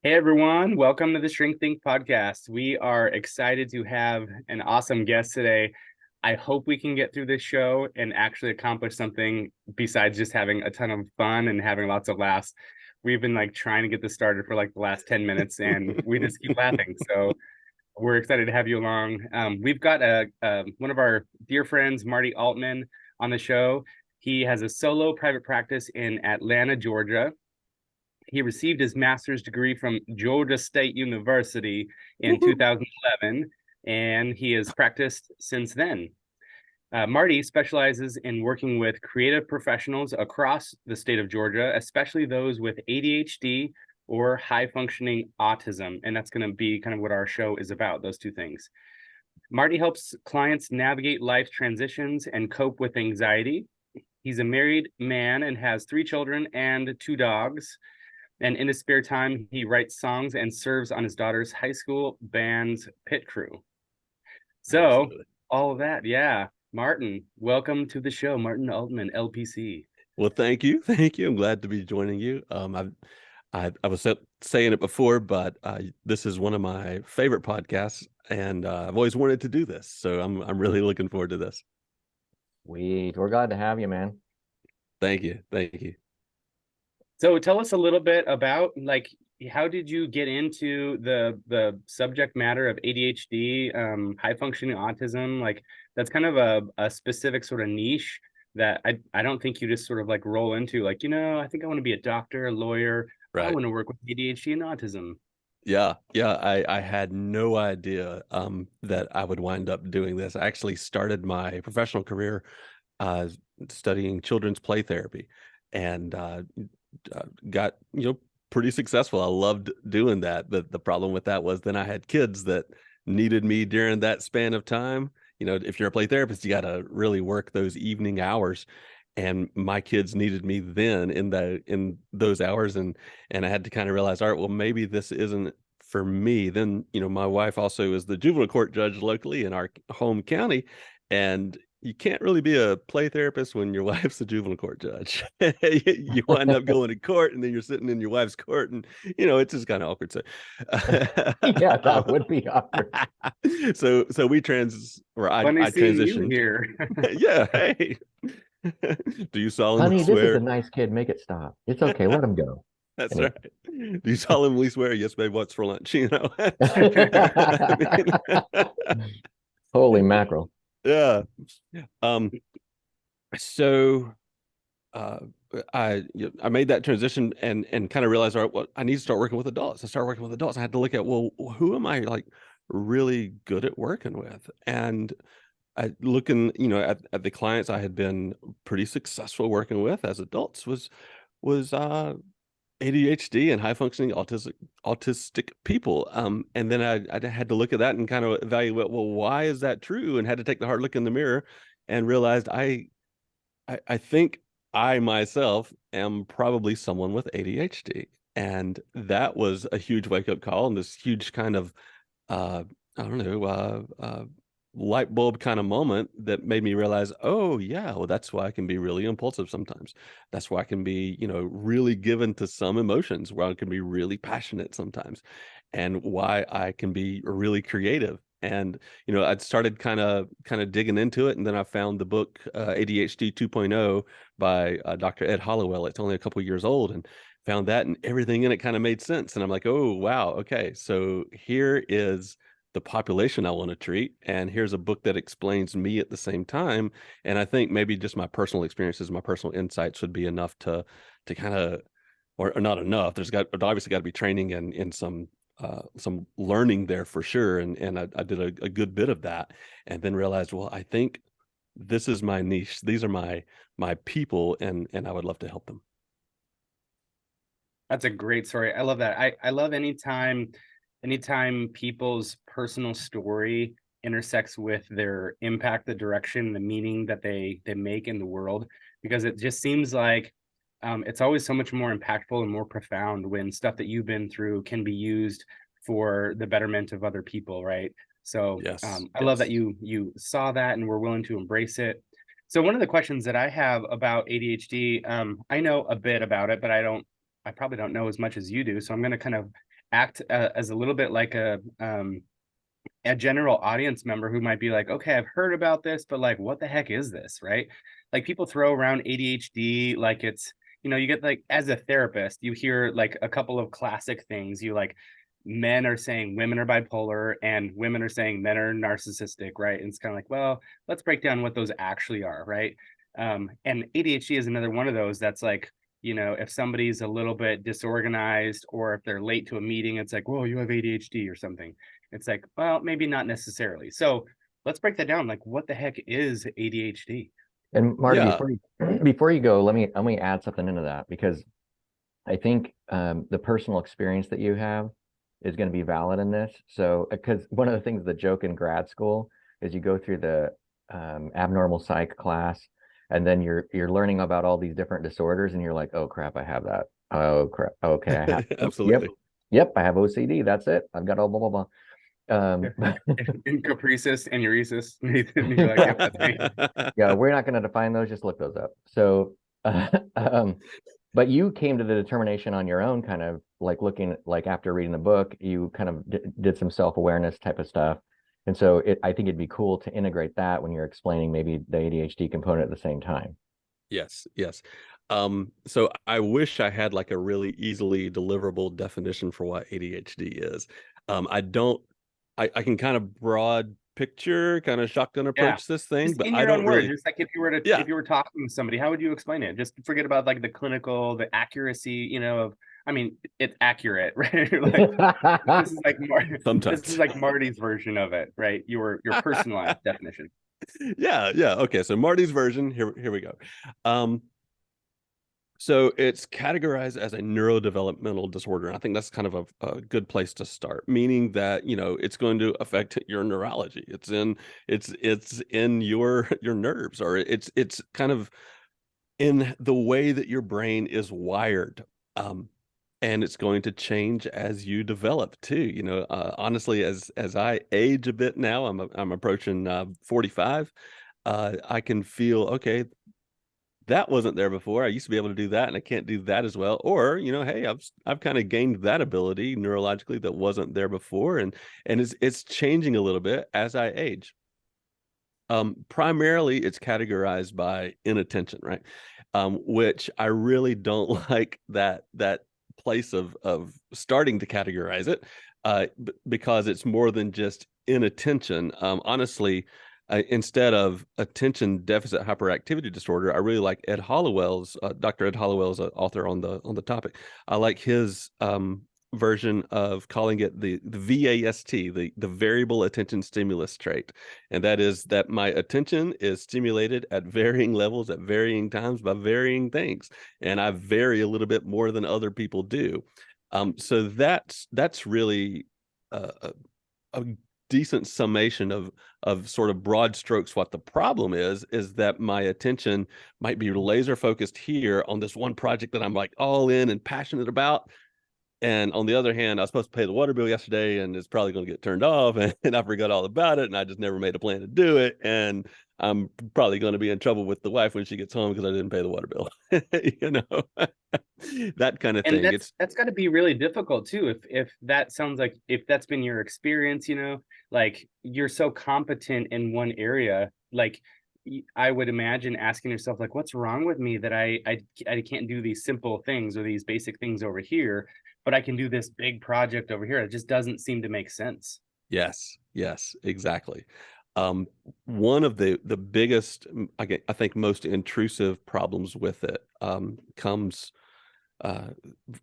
Hey everyone, welcome to the Shrink Think podcast. We are excited to have an awesome guest today. I hope we can get through this show and actually accomplish something besides just having a ton of fun and having lots of laughs. We've been trying to get this started for the last 10 minutes and we just keep laughing. So we're excited to have you along. We've got one of our dear friends, Marty Altman, on the show. He has a solo private practice in Atlanta, Georgia. He received his master's degree from Georgia State University in Woohoo. 2011, and he has practiced since then. Marty specializes in working with creative professionals across the state of Georgia, especially those with ADHD or high functioning autism. And that's going to be kind of what our show is about, those two things. Marty helps clients navigate life transitions and cope with anxiety. He's a married man and has 3 children and 2 dogs. And in his spare time, he writes songs and serves on his daughter's high school band's pit crew. So, Absolutely. all of that, yeah. Martin, welcome to the show. Martin Altman, LPC. Well, thank you. Thank you. I'm glad to be joining you. I was saying it before, but this is one of my favorite podcasts, and I've always wanted to do this. So I'm really looking forward to this. We're glad to have you, man. Thank you. Thank you. So, tell us a little bit about how did you get into the subject matter of ADHD, high functioning autism? That's kind of a specific sort of niche that I don't think you just sort of roll into. I think I want to be a doctor, a lawyer. I Right. want to work with ADHD and autism. Yeah. Yeah. I had no idea that I would wind up doing this. I actually started my professional career uh, studying children's play therapy, and got pretty successful. I loved doing that. The problem with that was then I had kids that needed me during that span of time. If you're a play therapist, you got to really work those evening hours, and my kids needed me then in those hours, and I had to kind of realize, all right, well, maybe this isn't for me. Then my wife also is the juvenile court judge locally in our home county, and you can't really be a play therapist when your wife's a juvenile court judge. You wind up going to court, and then you're sitting in your wife's court, and it's just kind of awkward. So, Yeah, that would be awkward. so we trans or Funny I seeing you transitioned. here. Yeah, hey. Do you solemnly Honey, this is a swear? nice kid. Make it stop. It's okay. Let him go. That's Anyway. right. Do you solemnly swear? Yes, babe. What's for lunch? I Holy mackerel. yeah. Um. So, uh, I made that transition and kind of realized, all right, well, I need to start working with adults. I started working with adults. I had to look at, well, who am I really good at working with? And looking, at the clients I had been pretty successful working with as adults was ADHD and high functioning autistic people. And then I had to look at that and kind of evaluate, well, why is that true? And had to take the hard look in the mirror and realized I think I myself am probably someone with ADHD. And that was a huge wake up call and this huge kind of I don't know, light bulb kind of moment that made me realize, oh yeah, well, that's why I can be really impulsive sometimes. That's why I can be, really given to some emotions, where I can be really passionate sometimes, and why I can be really creative. And I'd started kind of digging into it, and then I found the book ADHD 2.0 by Dr. Ed Hollowell. It's only a couple years old, and found that, and everything in it kind of made sense. And I'm like, oh wow, okay, so here is the population I want to treat, and here's a book that explains me at the same time. And I think maybe just my personal experiences, my personal insights would be enough to kind of, or not enough. There's obviously got to be training and in some learning there for sure. And I did a good bit of that, and then realized, well, I think this is my niche. These are my people, and I would love to help them. That's a great story. I love that. I love anytime people's personal story intersects with their impact, the direction, the meaning that they make in the world, because it just seems like it's always so much more impactful and more profound when stuff that you've been through can be used for the betterment of other people, right? So Yes, I love that yes. you saw that and were willing to embrace it. So one of the questions that I have about ADHD, I know a bit about it, but I probably don't know as much as you do. So I'm going to kind of act as a little bit like a general audience member who might be like, okay, I've heard about this, but like, what the heck is this, right? Like people throw around ADHD like it's, you get like, as a therapist, you hear like a couple of classic things. You like, men are saying women are bipolar and women are saying men are narcissistic, right? And it's kind of like, well, let's break down what those actually are, right? And ADHD is another one of those that's like, if somebody's a little bit disorganized or if they're late to a meeting, it's like, whoa, you have ADHD or something. It's like, well, maybe not necessarily. So let's break that down. Like, what the heck is ADHD? And Marty, Yeah. before you go, let me add something into that, because I think the personal experience that you have is going to be valid in this. So, because one of the things, the joke in grad school is you go through the abnormal psych class, and then you're learning about all these different disorders, and you're like, oh crap, I have that. Oh crap, okay, I have. Absolutely. Yep, I have OCD. That's it. I've got all blah blah blah. In caprices, anuresis. You're like, yep, that's me. Yeah, we're not going to define those. Just look those up. So, but you came to the determination on your own, kind of like looking, like after reading the book, you kind of did some self-awareness type of stuff. And so I think it'd be cool to integrate that when you're explaining maybe the ADHD component at the same time. Yes, yes. So I wish I had like a really easily deliverable definition for what ADHD is. I don't, I can kind of broad picture, kind of shotgun approach this thing, Just but in I your don't own words, really, just like if yeah. you were talking to somebody, how would you explain it? Just forget about like the clinical, the accuracy, of, I mean, it's accurate, right? Like this is like this Sometimes. is like Marty's version of it, right? Your personalized definition. Yeah, yeah. Okay, so Marty's version, here we go. So it's categorized as a neurodevelopmental disorder. And I think that's kind of a good place to start, meaning that, it's going to affect your neurology. It's in your nerves, or it's kind of in the way that your brain is wired. And it's going to change as you develop too. Honestly, as I age a bit now, I'm approaching 45. I can feel, okay, that wasn't there before. I used to be able to do that, and I can't do that as well. Or, hey, I've kind of gained that ability neurologically that wasn't there before, and it's changing a little bit as I age. Primarily, it's categorized by inattention, right? Which I really don't like that place of starting to categorize it, because it's more than just inattention. Honestly, instead of attention deficit hyperactivity disorder, I really like Ed Hollowell's, Dr. Ed Hollowell's author on the topic. I like his version of calling it the VAST, the variable attention stimulus trait. And that is that my attention is stimulated at varying levels at varying times by varying things. And I vary a little bit more than other people do. So that's really a decent summation of sort of broad strokes. What the problem is that my attention might be laser focused here on this one project that I'm like all in and passionate about. And on the other hand, I was supposed to pay the water bill yesterday, and it's probably going to get turned off, and I forgot all about it, and I just never made a plan to do it. And I'm probably going to be in trouble with the wife when she gets home because I didn't pay the water bill. That kind of And thing. that's got to be really difficult too. If that sounds like, if that's been your experience, like you're so competent in one area, like I would imagine asking yourself, like, what's wrong with me that I can't do these simple things or these basic things over here, but I can do this big project over here. It just doesn't seem to make sense. Yes, exactly. One of the biggest, I think, most intrusive problems with it comes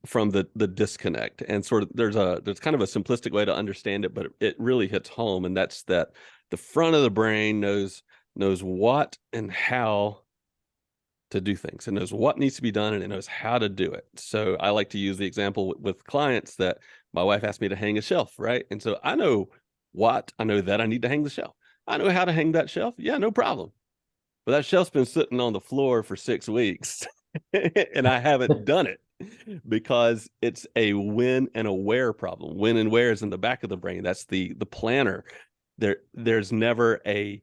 from the disconnect. And sort of there's kind of a simplistic way to understand it, but it really hits home. And that's that the front of the brain knows what and how to do things, and knows what needs to be done, and it knows how to do it. So I like to use the example with clients that my wife asked me to hang a shelf, right? And so I know that I need to hang the shelf. I know how to hang that shelf. Yeah, no problem. But that shelf's been sitting on the floor for 6 weeks and I haven't done it because it's a when and a where problem. When and where is in the back of the brain. That's the planner. There's never a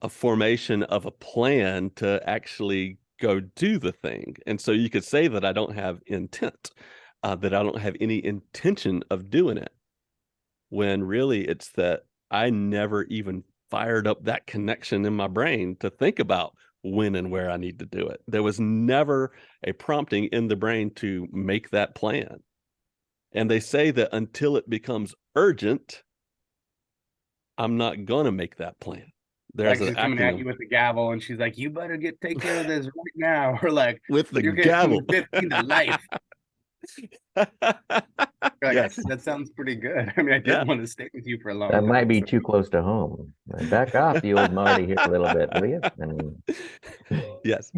formation of a plan to actually go do the thing. And so you could say that I don't have intent. that I don't have any intention of doing it, when really it's that I never even fired up that connection in my brain to think about when and where I need to do it. There was never a prompting in the brain to make that plan. And they say that until it becomes urgent, I'm not gonna make that plan. There's Like an she's coming at you acronym with the gavel and she's like, you better take care of this right now. Or like, with the you're getting gavel. 15 to life. You're like, Yes. that sounds pretty good. I mean, I Yeah. did want to stay with you for a long That time. might be so- too close to home. Back off the old Marty here a little bit, will you? I mean, Yes.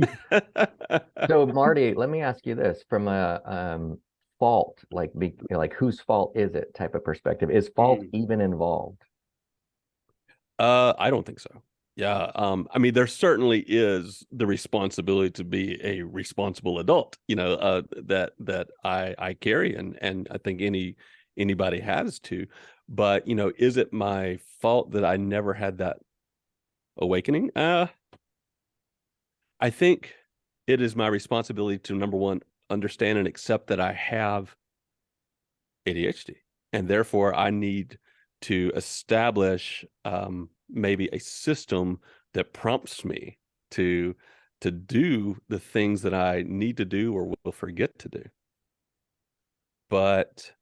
so Marty, let me ask you this from a fault, like whose fault is it type of perspective. Is fault even involved? I don't think so. Yeah. I mean, there certainly is the responsibility to be a responsible adult, that I carry, and I think anybody has to. But, is it my fault that I never had that awakening? I think it is my responsibility to, number one, understand and accept that I have ADHD, and therefore I need to establish maybe a system that prompts me to do the things that I need to do or will forget to do. But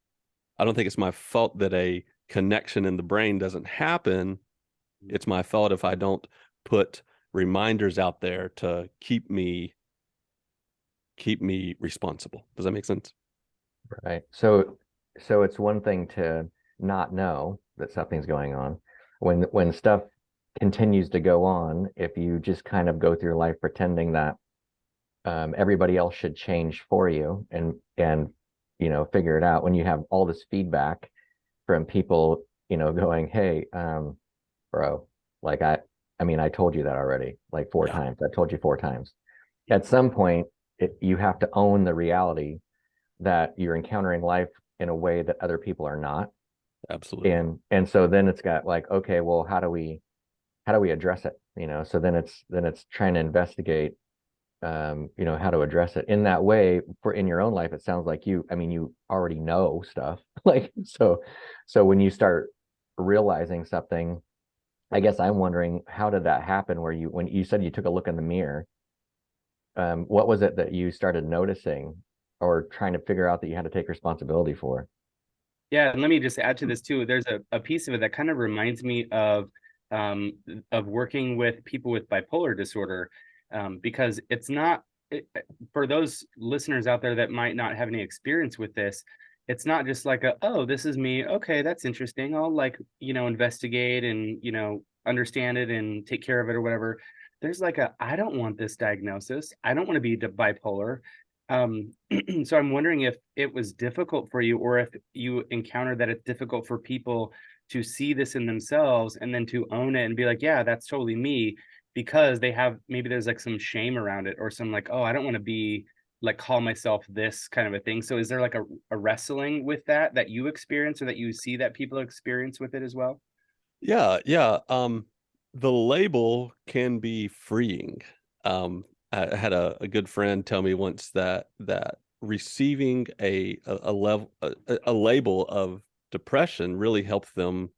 I don't think it's my fault that a connection in the brain doesn't happen. It's my fault if I don't put reminders out there to keep me responsible. Does that make sense? Right. So it's one thing to not know that something's going on. When stuff continues to go on, if you just kind of go through life pretending that everybody else should change for you and figure it out, when you have all this feedback from people, going, hey, bro, like I mean, I told you that already, like 4 times. I told you 4 times. At some point, you have to own the reality that you're encountering life in a way that other people are not. Absolutely. And so then it's got like, okay, well, how do we address it? So then it's trying to investigate how to address it in that way. In your own life, it sounds like you already know stuff. Like, so when you start realizing something, I guess I'm wondering, how did that happen when you said you took a look in the mirror? What was it that you started noticing or trying to figure out that you had to take responsibility for? Yeah, and let me just add to this too. There's a piece of it that kind of reminds me of working with people with bipolar disorder, because it's not for those listeners out there that might not have any experience with this. It's not just like oh, this is me. Okay, that's interesting. I'll investigate and understand it and take care of it or whatever. There's like I don't want this diagnosis. I don't want to be bipolar. So I'm wondering if it was difficult for you, or if you encountered that it's difficult for people to see this in themselves and then to own it and be like, yeah, that's totally me, because maybe there's like some shame around it, or some like, oh, I don't want to be like call myself this kind of a thing. So is there like a wrestling with that you experience, or that you see that people experience with it as well? Yeah, yeah. The label can be freeing. I had a good friend tell me once that receiving a level a label of depression really helped them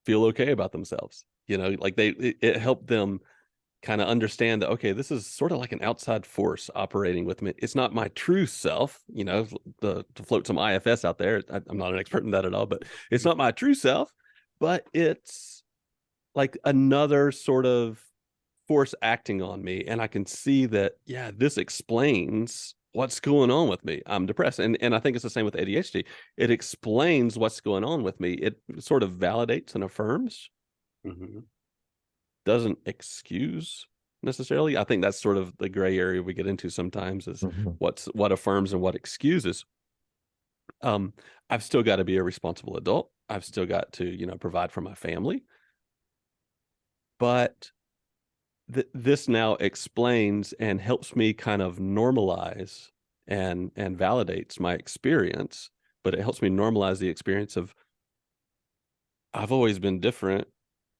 feel okay about themselves. Like it helped them kind of understand that, okay, this is sort of like an outside force operating with me. It's not my true self, to float some IFS out there. I'm not an expert in that at all, but it's not my true self, but it's like another sort of force acting on me. And I can see that, yeah, this explains what's going on with me. I'm depressed. And I think it's the same with ADHD. It explains what's going on with me. It sort of validates and affirms. Mm-hmm. Doesn't excuse necessarily. I think that's sort of the gray area we get into sometimes, is what affirms and what excuses. I've still got to be a responsible adult. I've still got to, provide for my family. But this now explains and helps me kind of normalize and validates my experience, but it helps me normalize the experience of, I've always been different,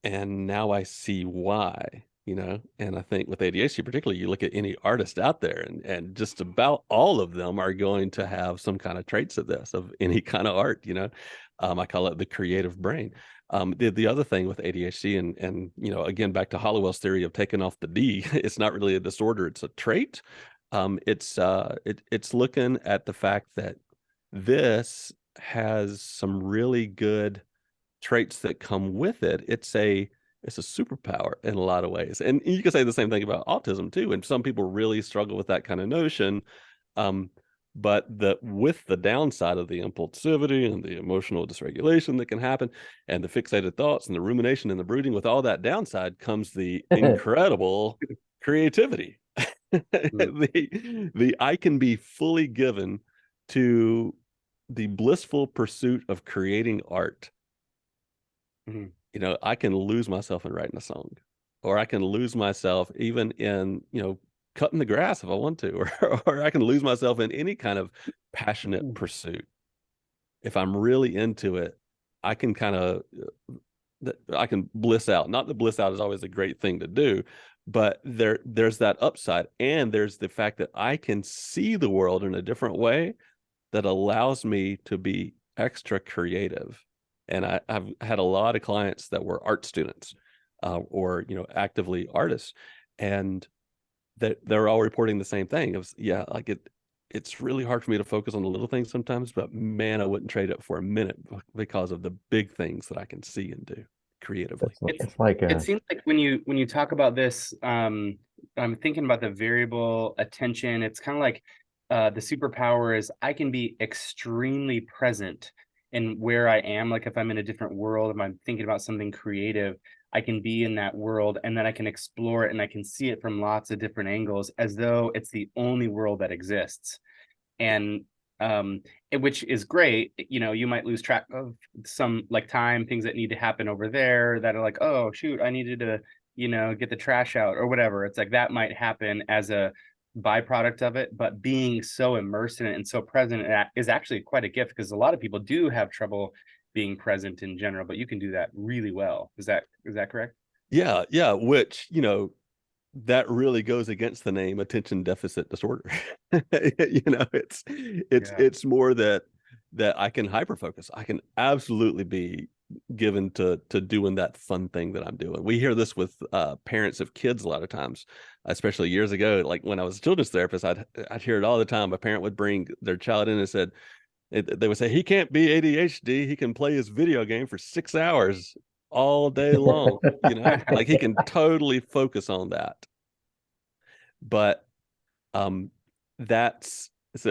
and now I see why. you know. And I think with ADHD particularly, you look at any artist out there, and just about all of them are going to have some kind of traits of this, of any kind of art, you know. I call it the creative brain. The other thing with ADHD, and you know, again, back to Hollowell's theory of taking off the D, it's not really a disorder, it's a trait. It's looking at the fact that this has some really good traits that come with it. It's a superpower in a lot of ways. And you can say the same thing about autism too. And some people really struggle with that kind of notion. But with the downside of the impulsivity and the emotional dysregulation that can happen, and the fixated thoughts and the rumination and the brooding, with all that downside comes the incredible creativity. The I can be fully given to the blissful pursuit of creating art. Mhm. You know, I can lose myself in writing a song, or I can lose myself even in, you know, cutting the grass if I want to, or I can lose myself in any kind of passionate pursuit. If I'm really into it, I can kind of, I can bliss out. Not that bliss out is always a great thing to do, but there's that upside, and there's the fact that I can see the world in a different way that allows me to be extra creative. And I've had a lot of clients that were art students, or, you know, actively artists, and that they're all reporting the same thing. It was, yeah, like it's really hard for me to focus on the little things sometimes, but man, I wouldn't trade it for a minute because of the big things that I can see and do creatively. It's like It seems like when you talk about this, I'm thinking about the variable attention. It's kind of like the superpower is I can be extremely present in where I am. Like if I'm in a different world, if I'm thinking about something creative, I can be in that world, and then I can explore it, and I can see it from lots of different angles as though it's the only world that exists. And which is great. You know, you might lose track of some like time, things that need to happen over there that are like, oh shoot, I needed to, you know, get the trash out or whatever. It's like that might happen as a byproduct of it, but being so immersed in it and so present is actually quite a gift, because a lot of people do have trouble being present in general, but you can do that really well. Is that correct? Yeah, yeah. Which, you know, that really goes against the name attention deficit disorder. You know, Yeah. it's more that I can hyperfocus. I can absolutely be given to doing that fun thing that I'm doing. We hear this with parents of kids a lot of times, especially years ago. Like when I was a children's therapist, I'd hear it all the time. A parent would bring their child in and said, they would say, he can't be ADHD. He can play his video game for 6 hours all day long. You know, like he can totally focus on that. But that's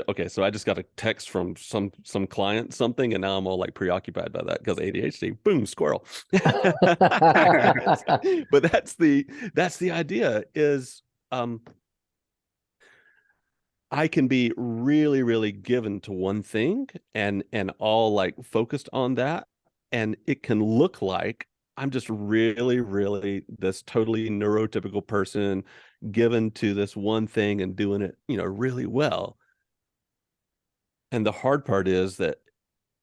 okay. So I just got a text from some client something, and now I'm all like preoccupied by that because ADHD. Boom, squirrel. But that's the idea is I can be really, really given to one thing and all like focused on that. And it can look like I'm just really, really this totally neurotypical person given to this one thing and doing it, you know, really well. And the hard part is that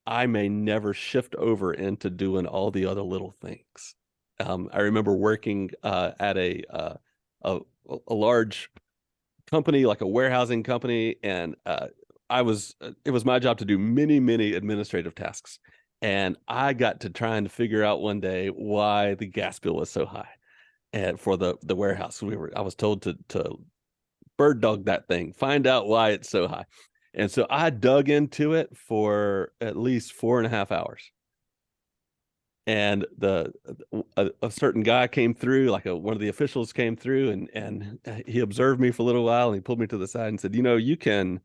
I may never shift over into doing all the other little things. I remember working at a large company, like a warehousing company, and it was my job to do many administrative tasks, and I got to trying to figure out one day why the gas bill was so high, and for the warehouse. I was told to bird dog that thing, find out why it's so high. And so I dug into it for at least 4.5 hours. And a certain guy came through, like one of the officials came through, and he observed me for a little while, and he pulled me to the side and said, you know, you can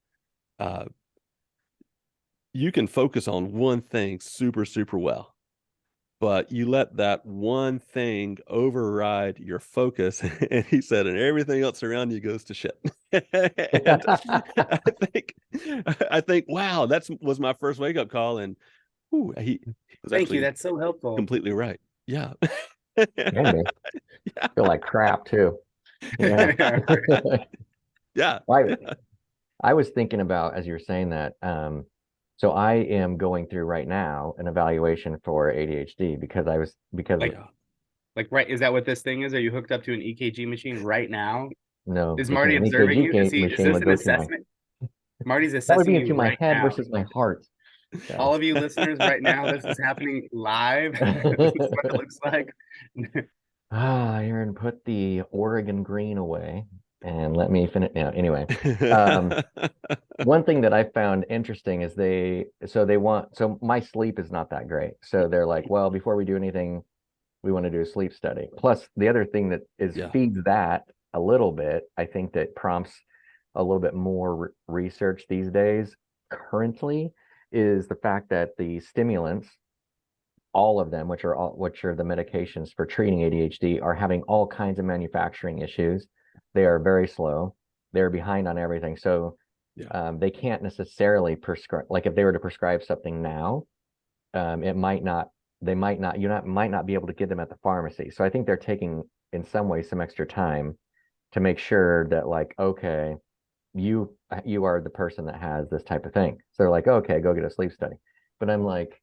focus on one thing super well, but you let that one thing override your focus. And he said, and everything else around you goes to shit. And I think, wow, was my first wake up call. And he was Thank you. actually That's so helpful. completely right. Yeah. I feel like crap too. Yeah. Yeah. I was thinking about, as you were saying that, so I am going through right now an evaluation for ADHD because Like, right, is that what this thing is? Are you hooked up to an EKG machine right now? No, Is because Marty an observing you? Is machine this would an go to my, assessment? Marty's that would assessing be you into my right head now. versus my heart. All guys. of you listeners right now, this is happening live. This is what it looks like. Aaron, put the Oregon green away and let me finish now. Anyway, one thing that I found interesting is so my sleep is not that great. So they're like, well, before we do anything, we want to do a sleep study. Plus, the other thing that is Yeah. feeds that a little bit, I think that prompts a little bit more research these days currently is the fact that the stimulants, all of them, which are the medications for treating ADHD, are having all kinds of manufacturing issues. They are very slow. They're behind on everything. So they can't necessarily prescribe, like if they were to prescribe something now, it might not, might not be able to get them at the pharmacy. So I think they're taking in some ways some extra time to make sure that like, okay, you are the person that has this type of thing. So they're like, okay, go get a sleep study. But I'm like,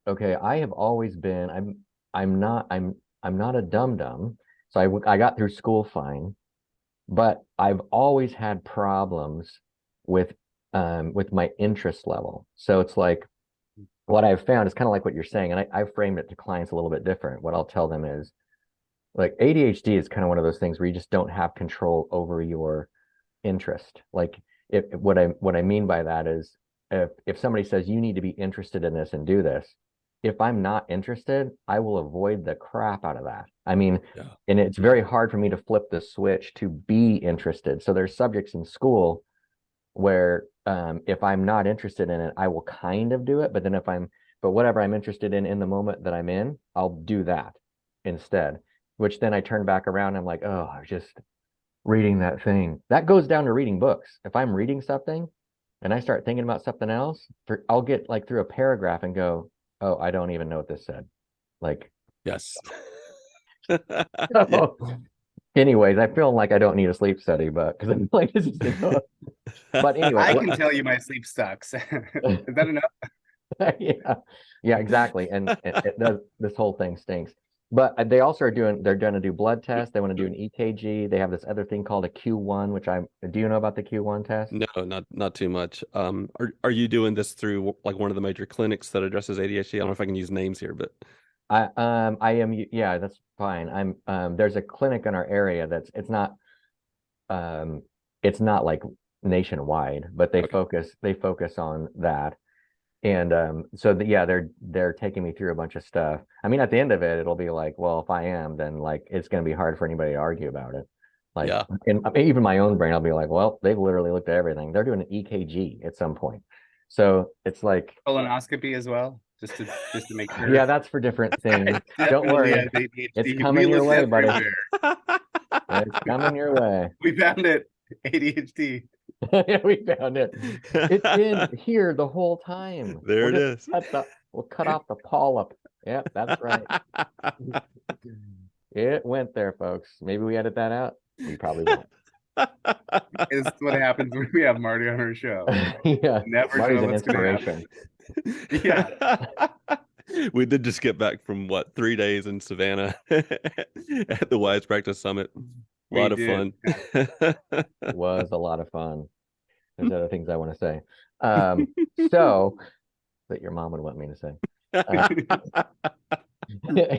okay, I have always been, I'm not a dum dum. So I got through school fine, but I've always had problems with my interest level. So it's like what I've found is kind of like what you're saying, and I framed it to clients a little bit different. What I'll tell them is like ADHD is kind of one of those things where you just don't have control over your interest. Like if what I mean by that is if somebody says you need to be interested in this and do this, if I'm not interested, I will avoid the crap out of that. I mean, and it's very hard for me to flip the switch to be interested. So there's subjects in school where if I'm not interested in it, I will kind of do it. But then but whatever I'm interested in the moment that I'm in, I'll do that instead, which then I turn back around and I'm like, oh, I was just reading that thing. That goes down to reading books. If I'm reading something and I start thinking about something else, I'll get like through a paragraph and go, oh, I don't even know what this said. Like, yes. so, anyways, I feel like I don't need a sleep study, but because I'm like, this is enough. But anyway, I can tell you my sleep sucks. Is that enough? yeah, exactly. And it does, this whole thing stinks. But they also they're going to do blood tests. They want to do an EKG. They have this other thing called a Q1, do you know about the Q1 test? No, not too much. Are you doing this through like one of the major clinics that addresses ADHD? I don't know if I can use names here, but I am, yeah, that's fine. There's a clinic in our area it's not like nationwide, but they focus on that. And yeah, they're taking me through a bunch of stuff. I mean, at the end of it, it'll be like, well, if I am, then like it's going to be hard for anybody to argue about it. Like, and even my own brain, I'll be like, well, they've literally looked at everything. They're doing an EKG at some point, so it's like colonoscopy as well, just to make sure. Yeah, that's for different things. Don't worry, it's coming your way, buddy. It's coming your way. We found it. ADHD. Yeah, we found it. It's been here the whole time. There it is. We'll cut off the polyp. Yep, that's right. It went there, folks. Maybe we edit that out. We probably won't. This is what happens when we have Marty on our show. Yeah, never Marty's know an what's gonna inspiration. Yeah. We did just get back from 3 days in Savannah at the Wise Practice Summit. A lot of fun. It was a lot of fun. There's other things I want to say. So that your mom would want me to say.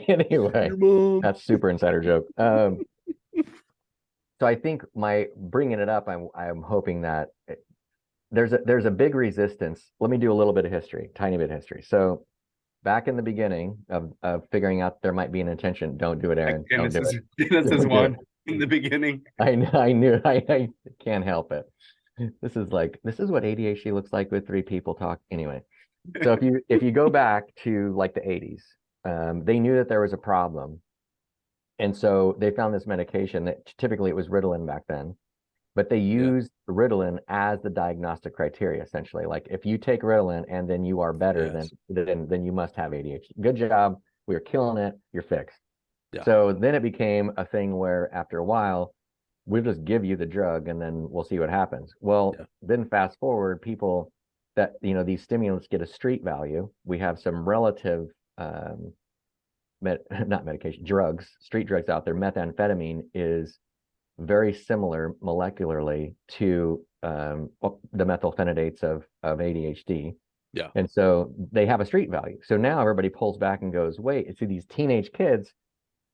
Anyway, that's super insider joke. So I think bringing it up, I'm hoping that there's a big resistance. Let me do a little bit of history, tiny bit of history. So back in the beginning of figuring out there might be an intention, don't do it, Aaron. Don't do it. Genesis 1 in the beginning. I knew I can't help it. This is what ADHD looks like with 3 people talk. Anyway, so if you go back to like the 80s, they knew that there was a problem. And so they found this medication that typically it was Ritalin back then, but they used Ritalin as the diagnostic criteria, essentially. Like if you take Ritalin and then you are better, then you must have ADHD. Good job. We are killing it. You're fixed. Yeah. So then it became a thing where after a while, we'll just give you the drug and then we'll see what happens. Well, then fast forward, people that, these stimulants get a street value. We have some relative not medication, drugs, street drugs out there, methamphetamine is very similar molecularly to the methylphenidates of ADHD. Yeah. And so they have a street value. So now everybody pulls back and goes, wait, see, these teenage kids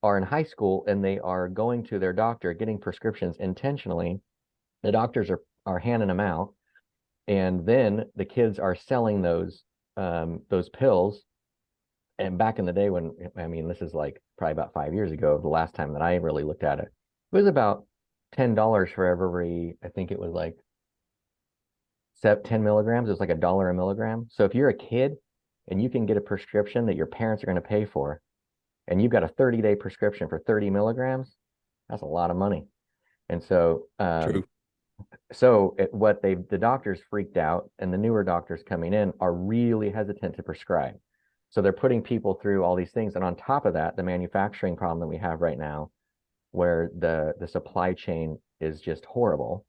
are in high school and they are going to their doctor, getting prescriptions intentionally. The doctors are handing them out. And then the kids are selling those pills. And back in the day when, I mean, this is like probably about 5 years ago, the last time that I really looked at it, it was about $10 for every, I think it was like 10 milligrams. It was like $1 a milligram. So if you're a kid and you can get a prescription that your parents are going to pay for, and you've got a 30-day prescription for 30 milligrams, that's a lot of money. And so, True. so the doctors freaked out, and the newer doctors coming in are really hesitant to prescribe. So they're putting people through all these things. And on top of that, the manufacturing problem that we have right now, where the supply chain is just horrible,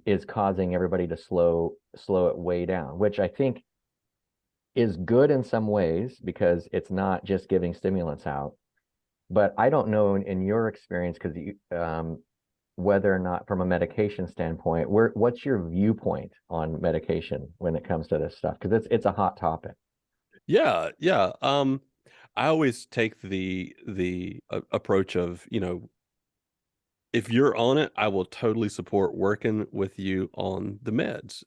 is causing everybody to slow it way down, which I think is good in some ways because it's not just giving stimulants out. But I don't know in your experience, because whether or not from a medication standpoint, what's your viewpoint on medication when it comes to this stuff? Because it's a hot topic. Yeah. I always take the approach of, if you're on it, I will totally support working with you on the meds.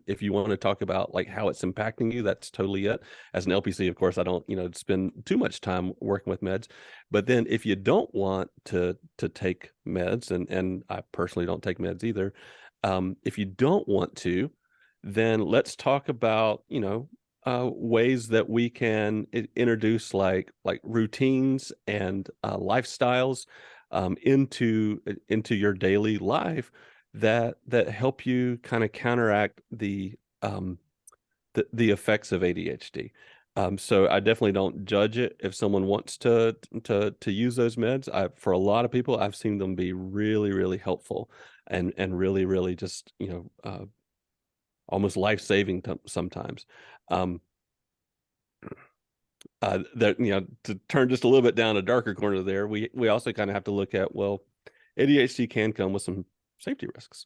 If you want to talk about like how it's impacting you, that's totally it. As an LPC, of course, I don't, spend too much time working with meds. But then if you don't want to take meds, and I personally don't take meds either, if you don't want to, then let's talk about, ways that we can introduce like routines and lifestyles into your daily life that help you kind of counteract the effects of ADHD. So I definitely don't judge it if someone wants to use those meds. For a lot of people, I've seen them be really, really helpful and really, really just almost life-saving sometimes. That to turn just a little bit down a darker corner there, we also kind of have to look at, well, ADHD can come with some safety risks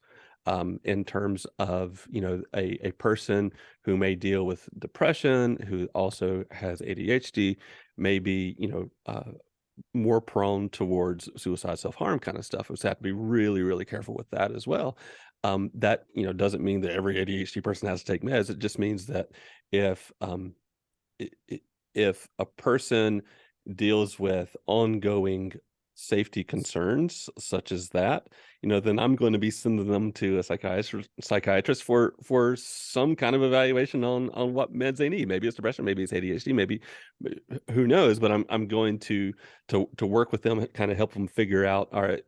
in terms of a person who may deal with depression, who also has ADHD, may be more prone towards suicide, self-harm kind of stuff. So have to be really, really careful with that as well. That doesn't mean that every ADHD person has to take meds. It just means that if if a person deals with ongoing safety concerns such as that, then I'm going to be sending them to a psychiatrist for some kind of evaluation on what meds they need. Maybe it's depression, maybe it's ADHD, maybe who knows, but I'm going to work with them and kind of help them figure out, all right,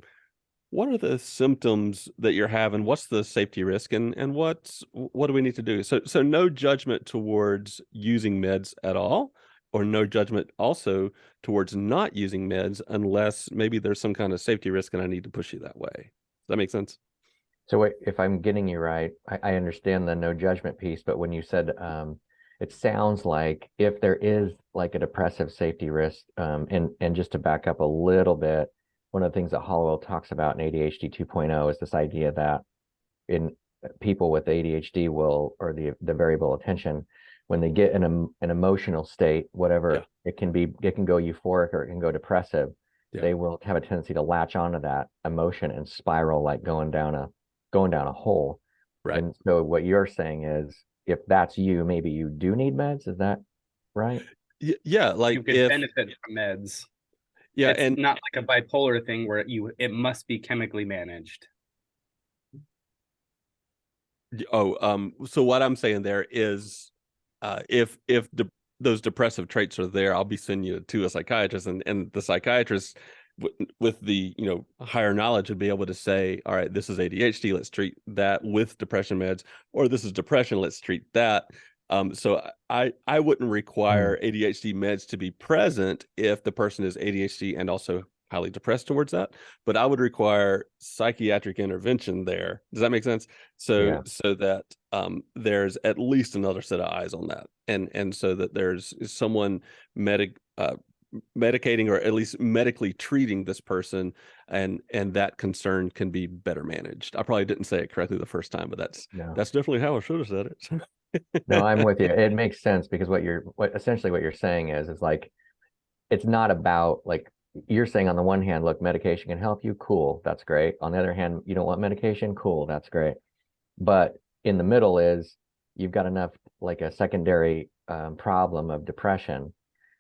what are the symptoms that you're having? What's the safety risk, and what do we need to do? So no judgment towards using meds at all, or no judgment also towards not using meds unless maybe there's some kind of safety risk and I need to push you that way. Does that make sense? So if I'm getting you right, I understand the no judgment piece, but when you said it sounds like if there is like a depressive safety risk, and just to back up a little bit, one of the things that Hollowell talks about in ADHD 2.0 is this idea that in people with ADHD or the variable attention, when they get in an emotional state, whatever it can be, it can go euphoric or it can go depressive. They will have a tendency to latch onto that emotion and spiral like going down a hole. Right. And so what you're saying is, if that's you, maybe you do need meds. Is that right? Yeah, like you could benefit from meds. Yeah, it's and not like a bipolar thing where it must be chemically managed. So what I'm saying there is, if those depressive traits are there, I'll be sending you to a psychiatrist, and the psychiatrist with the higher knowledge would be able to say, all right, this is ADHD, let's treat that with depression meds, or this is depression, let's treat that. So I wouldn't require ADHD meds to be present if the person is ADHD and also highly depressed towards that, but I would require psychiatric intervention there. Does that make sense? So that there's at least another set of eyes on that, and so that there's someone medicating or at least medically treating this person, and that concern can be better managed. I probably didn't say it correctly the first time, but that's No, definitely how I should have said it. no, I'm with you. It makes sense because essentially what you're saying is like, it's not about like, you're saying on the one hand, look, medication can help you. Cool. That's great. On the other hand, you don't want medication. Cool. That's great. But in the middle is you've got enough like a secondary problem of depression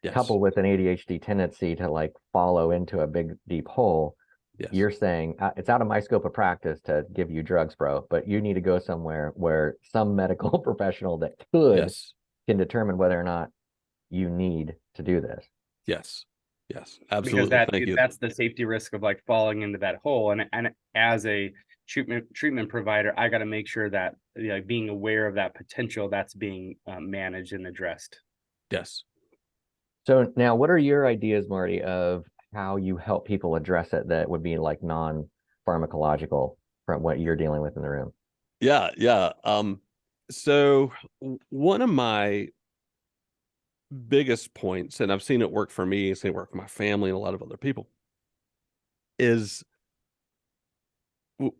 Yes. coupled with an ADHD tendency to like follow into a big deep hole. Yes. You're saying it's out of my scope of practice to give you drugs, bro, but you need to go somewhere where some medical professional that could Yes. can determine whether or not you need to do this. Yes. Yes. Because Absolutely. Thank you. that's the safety risk of like falling into that hole. And as a treatment provider, I got to make sure that, you know, being aware of that potential, that's being managed and addressed. Yes. So now, what are your ideas, Marty, of how you help people address it that would be like non-pharmacological from what you're dealing with in the room? Yeah. Yeah. So one of my biggest points, and I've seen it work for me, I've seen it work for my family and a lot of other people, is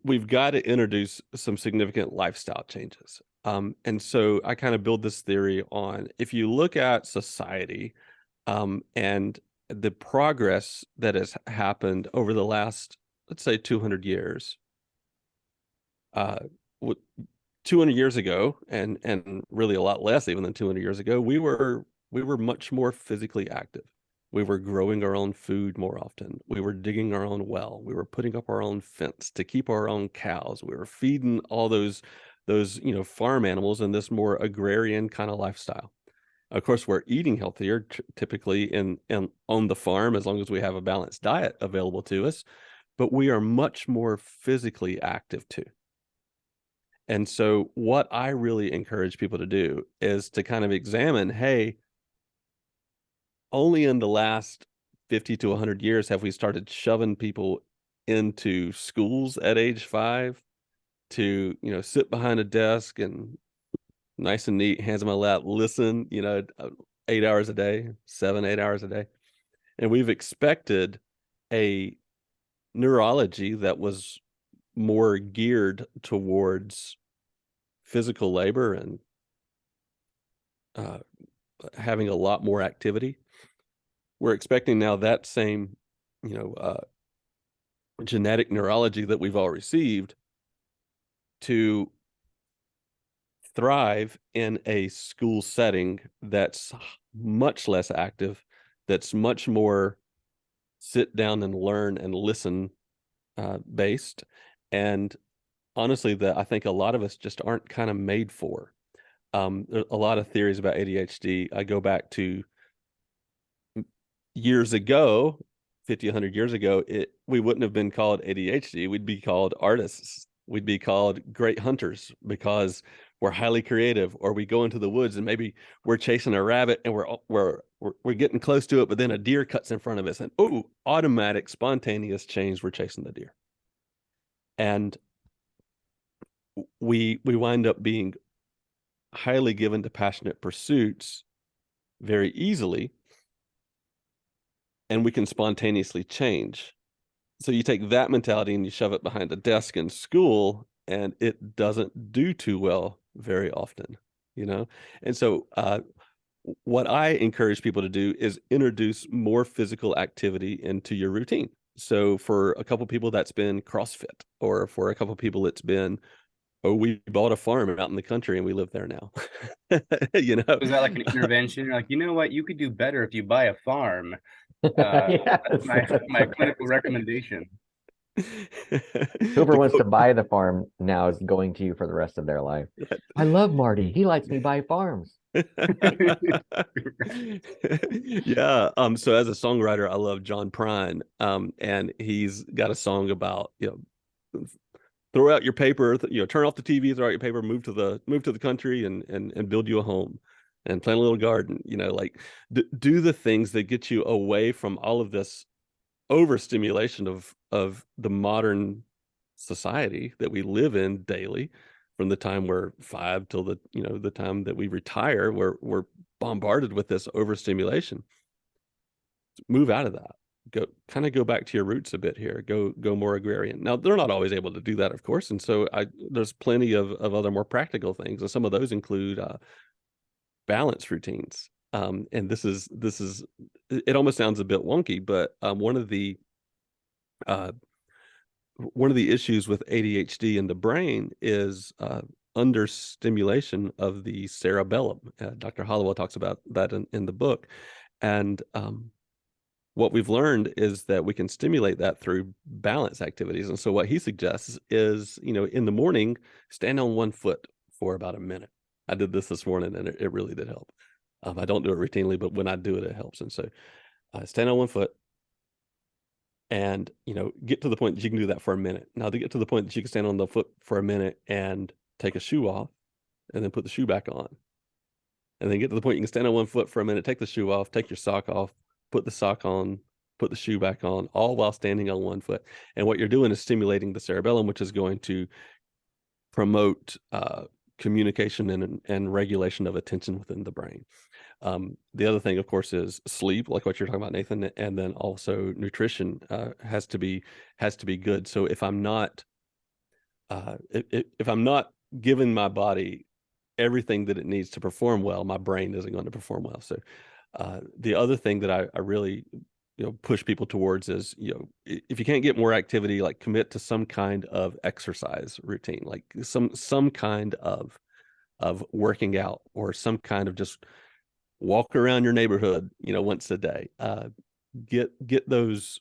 we've got to introduce some significant lifestyle changes. And so I kind of build this theory on, if you look at society, and the progress that has happened over the last, let's say, 200 years, 200 years ago, and really a lot less even than 200 years ago, we were much more physically active. We were growing our own food more often. We were digging our own well. We were putting up our own fence to keep our own cows. We were feeding all those farm animals in this more agrarian kind of lifestyle. Of course, we're eating healthier, typically in on the farm, as long as we have a balanced diet available to us. But we are much more physically active too. And so what I really encourage people to do is to kind of examine, hey, only in the last 50 to 100 years have we started shoving people into schools at age 5 to, sit behind a desk and nice and neat, hands on my lap, listen, 8 hours a day, 7, 8 hours a day. And we've expected a neurology that was more geared towards physical labor and having a lot more activity. We're expecting now that same, genetic neurology that we've all received to thrive in a school setting that's much less active, that's much more sit down and learn and listen based. And honestly, that I think a lot of us just aren't kind of made for. There are a lot of theories about ADHD. I go back to years ago, 50, 100 years ago, we wouldn't have been called ADHD. We'd be called artists. We'd be called great hunters because we're highly creative, or we go into the woods and maybe we're chasing a rabbit and we're getting close to it, but then a deer cuts in front of us and automatic, spontaneous change. We're chasing the deer. And we wind up being highly given to passionate pursuits very easily, and we can spontaneously change. So you take that mentality and you shove it behind a desk in school, and it doesn't do too well very often, And so what I encourage people to do is introduce more physical activity into your routine. So for a couple people, that's been CrossFit, or for a couple people, it's been, we bought a farm out in the country and we live there now. Was that like an intervention? You're like, you know what, you could do better if you buy a farm. Yes, that's my clinical recommendation. Whoever wants to buy the farm now is going to you for the rest of their life. I love Marty. He lets me buy farms. Yeah. So as a songwriter, I love John Prine. And he's got a song about, throw out your paper, turn off the TV, throw out your paper, move to the country and build you a home and plant a little garden, like do the things that get you away from all of this overstimulation of the modern society that we live in daily. From the time we're 5 till the time that we retire, we're bombarded with this overstimulation. move out of that. Go back to your roots a bit here. Go more agrarian. Now they're not always able to do that, of course, and so there's plenty of other more practical things, and some of those include balance routines. And this is it almost sounds a bit wonky, but one of the issues with ADHD in the brain is under stimulation of the cerebellum. Dr. Hollowell talks about that in the book, and what we've learned is that we can stimulate that through balance activities. And so what he suggests is, in the morning, stand on one foot for about a minute. I did this morning, and it really did help. I don't do it routinely, but when I do it, it helps. And so stand on one foot and, get to the point that you can do that for a minute. Now, to get to the point that you can stand on the foot for a minute and take a shoe off and then put the shoe back on. And then get to the point you can stand on one foot for a minute, take the shoe off, take your sock off, put the sock on, put the shoe back on, all while standing on one foot. And what you're doing is stimulating the cerebellum, which is going to promote communication and regulation of attention within the brain. The other thing, of course, is sleep, like what you're talking about, Nathan, and then also nutrition has to be good. So if I'm not giving my body everything that it needs to perform well, my brain isn't going to perform well. So the other thing that I really push people towards is, if you can't get more activity, like commit to some kind of exercise routine, like some kind of working out, or some kind of just walk around your neighborhood, once a day. Get those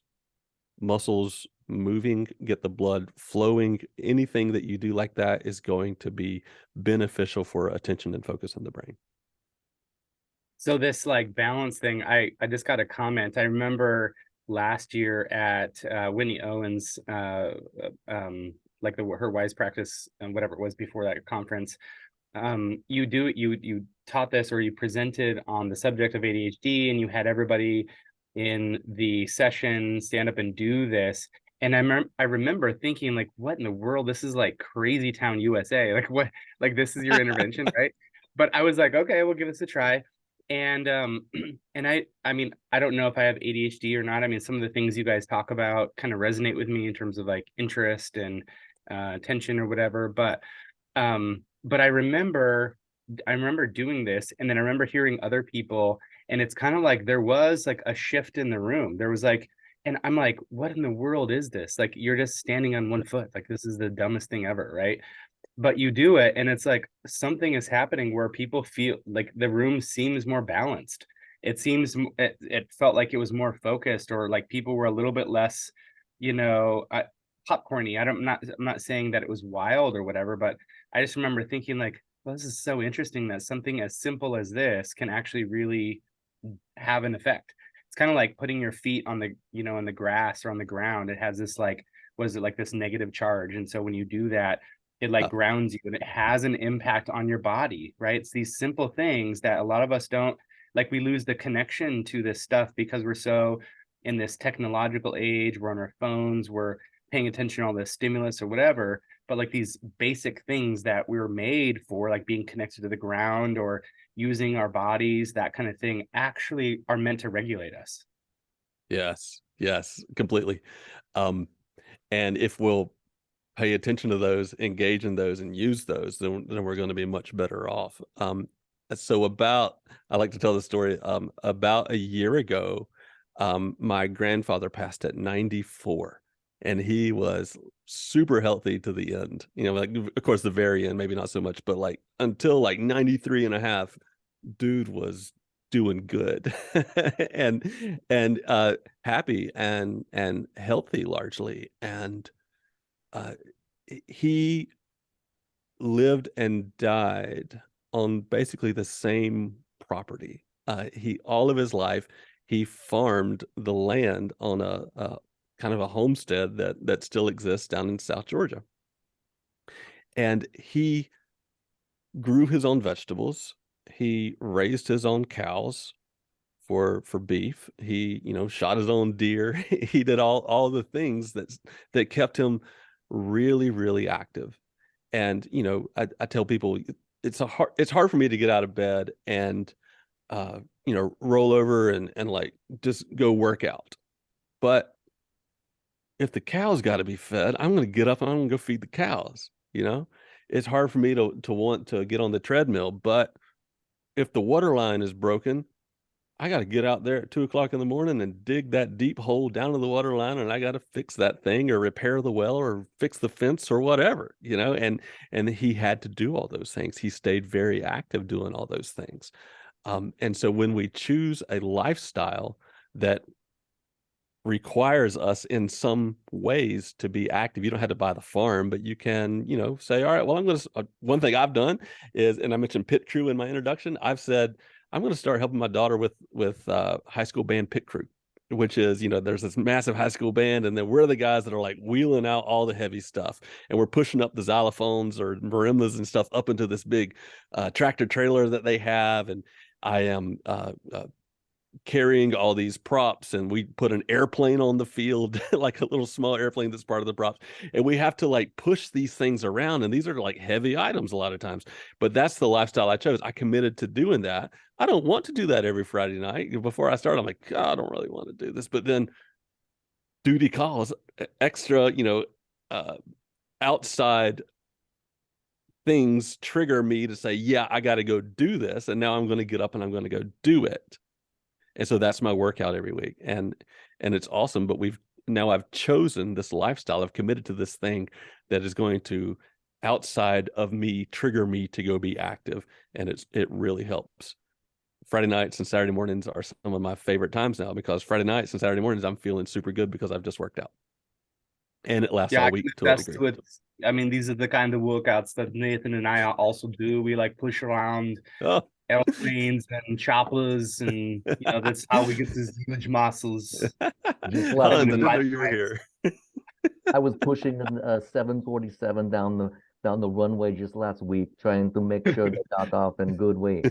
muscles moving, get the blood flowing. Anything that you do like that is going to be beneficial for attention and focus in the brain. So this like balance thing, I just got a comment. I remember last year at Whitney Owens, like her wise practice and whatever it was before that conference. You taught this, or you presented on the subject of ADHD, and you had everybody in the session stand up and do this. And I remember thinking, like, what in the world? This is like crazy town USA. Like, what? Like, this is your intervention, right? But I was like, okay, we'll give this a try. And and I mean, I don't know if I have ADHD or not. I mean, some of the things you guys talk about kind of resonate with me in terms of like interest and attention or whatever. But I remember doing this, and then I remember hearing other people, and it's kind of like there was like a shift in the room. There was like, and I'm like, what in the world is this? Like, you're just standing on one foot. Like, this is the dumbest thing ever, right? But you do it, and it's like something is happening where people feel like the room seems more balanced. It felt like it was more focused, or like people were a little bit less, popcorny. I'm not saying that it was wild or whatever, but I just remember thinking like, well, this is so interesting that something as simple as this can actually really have an effect. It's kind of like putting your feet on the, in the grass or on the ground. It has this like, what is it, like this negative charge. And so when you do that, it like grounds you, and it has an impact on your body, right? It's these simple things that a lot of us don't, like, we lose the connection to this stuff because we're so in this technological age. We're on our phones, we're paying attention to all this stimulus or whatever, but like these basic things that we were made for, like being connected to the ground or using our bodies, that kind of thing, actually are meant to regulate us. Yes, completely. And if we'll pay attention to those, engage in those, and use those, then we're going to be much better off. So I like to tell the story, about a year ago, my grandfather passed at 94, and he was super healthy to the end, like, of course, the very end, maybe not so much, but like until like 93 and a half, dude was doing good and happy and healthy largely. And he lived and died on basically the same property. He all of his life he farmed the land on a kind of a homestead that still exists down in South Georgia. And he grew his own vegetables. He raised his own cows for beef. He, shot his own deer. He did all the things that kept him really, really active. And, I tell people it's hard for me to get out of bed and roll over and like just go work out. But if the cows got to be fed, I'm going to get up and I'm going to go feed the cows. It's hard for me to want to get on the treadmill, but if the water line is broken, I got to get out there at 2 o'clock in the morning and dig that deep hole down to the water line, and I got to fix that thing or repair the well or fix the fence or whatever, and he had to do all those things. He stayed very active doing all those things. And so when we choose a lifestyle that requires us in some ways to be active, you don't have to buy the farm, but you can, say, all right, well, I'm going to, one thing I've done is, and I mentioned pit crew in my introduction, I've said, I'm going to start helping my daughter with high school band pit crew, which is, there's this massive high school band, and then we're the guys that are like wheeling out all the heavy stuff, and we're pushing up the xylophones or marimbas and stuff up into this big tractor trailer that they have. And I am carrying all these props, and we put an airplane on the field, like a little small airplane that's part of the props, and we have to like push these things around, and these are like heavy items a lot of times, but that's the lifestyle I chose. I committed to doing that. I don't want to do that every Friday night. Before I start, I'm like, God, I don't really want to do this, but then duty calls, extra, outside things trigger me to say, yeah, I got to go do this, and now I'm going to get up and I'm going to go do it. And so that's my workout every week. And it's awesome. But I've chosen this lifestyle. I've committed to this thing that is going to, outside of me, trigger me to go be active. And it really helps. Friday nights and Saturday mornings are some of my favorite times now, because Friday nights and Saturday mornings, I'm feeling super good because I've just worked out. And it lasts all week to a degree. I mean, these are the kind of workouts that Nathan and I also do. We like push around airplanes and choppers, and that's how we get these huge muscles. Just Hans, I didn't know you were here. I was pushing a 747 down the runway just last week, trying to make sure they got off in good weight.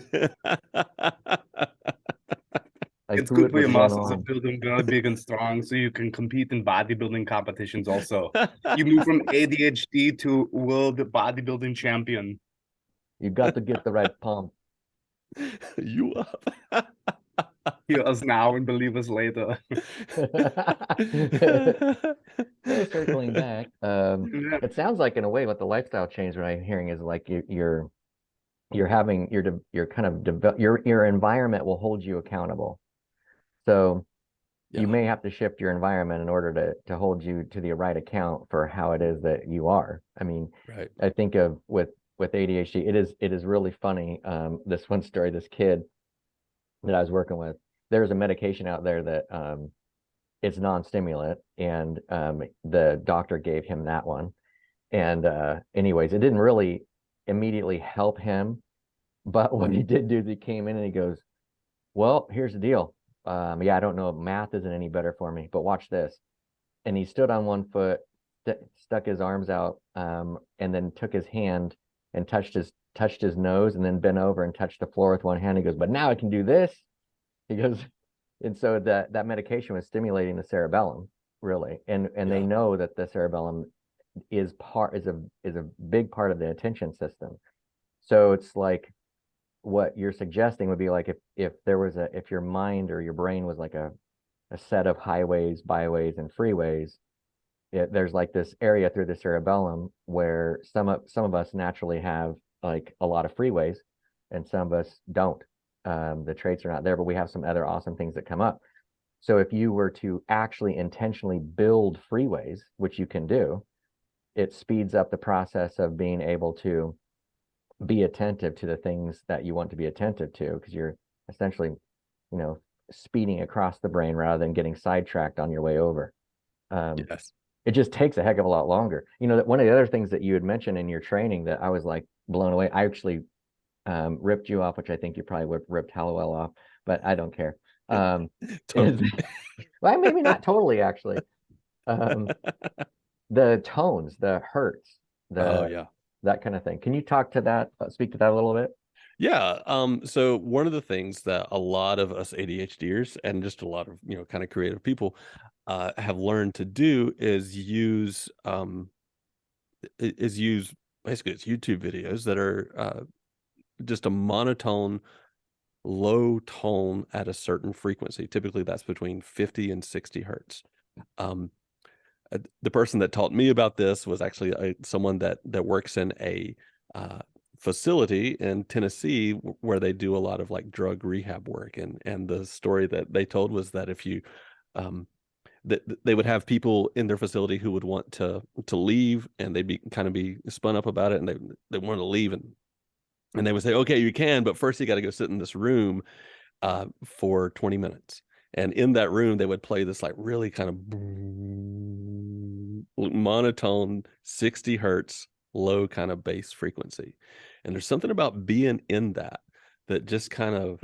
It's good for your muscles to build them very big and strong, so you can compete in bodybuilding competitions also. You move from ADHD to world bodybuilding champion. You got to get the right pump. You up. Hear us now and believe us later. So circling back, it sounds like in a way what the lifestyle change what I'm hearing is like your environment will hold you accountable. So you may have to shift your environment in order to hold you to the right account for how it is that you are. I mean, right. I think of with ADHD, it is really funny. This one story, this kid that I was working with, there's a medication out there that it's non-stimulant, and the doctor gave him that one. And anyways, it didn't really immediately help him, but what he did do is he came in and he goes, well, here's the deal. I don't know, math isn't any better for me, but watch this. And he stood on one foot, stuck his arms out, and then took his hand and touched his nose, and then bent over and touched the floor with one hand. He goes, but now I can do this. He goes, and so that medication was stimulating the cerebellum, really. And they know that the cerebellum is a big part of the attention system. So it's like, what you're suggesting would be like if your mind or your brain was like a set of highways, byways, and freeways, there's like this area through the cerebellum where some of us naturally have like a lot of freeways, and some of us don't. The traits are not there, but we have some other awesome things that come up. So if you were to actually intentionally build freeways, which you can do, it speeds up the process of being able to be attentive to the things that you want to be attentive to, because you're essentially, speeding across the brain rather than getting sidetracked on your way over. Yes. It just takes a heck of a lot longer. That one of the other things that you had mentioned in your training that I was like blown away. I actually ripped you off, which I think you probably ripped Hallowell off, but I don't care. Well, maybe not totally, actually. The tones, the hertz, that kind of thing. Can you talk to that, speak to that a little bit? Yeah. So one of the things that a lot of us ADHDers and just a lot of, kind of creative people have learned to do is use basically it's YouTube videos that are just a monotone low tone at a certain frequency. Typically that's between 50 and 60 hertz. The person that taught me about this was actually someone that works in a facility in Tennessee where they do a lot of like drug rehab work. And the story that they told was that if you that they would have people in their facility who would want to leave, and they'd be spun up about it, and they want to leave, and they would say, okay, you can, but first you got to go sit in this room for 20 minutes. And in that room, they would play this like really kind of monotone 60 hertz, low kind of bass frequency. And there's something about being in that just kind of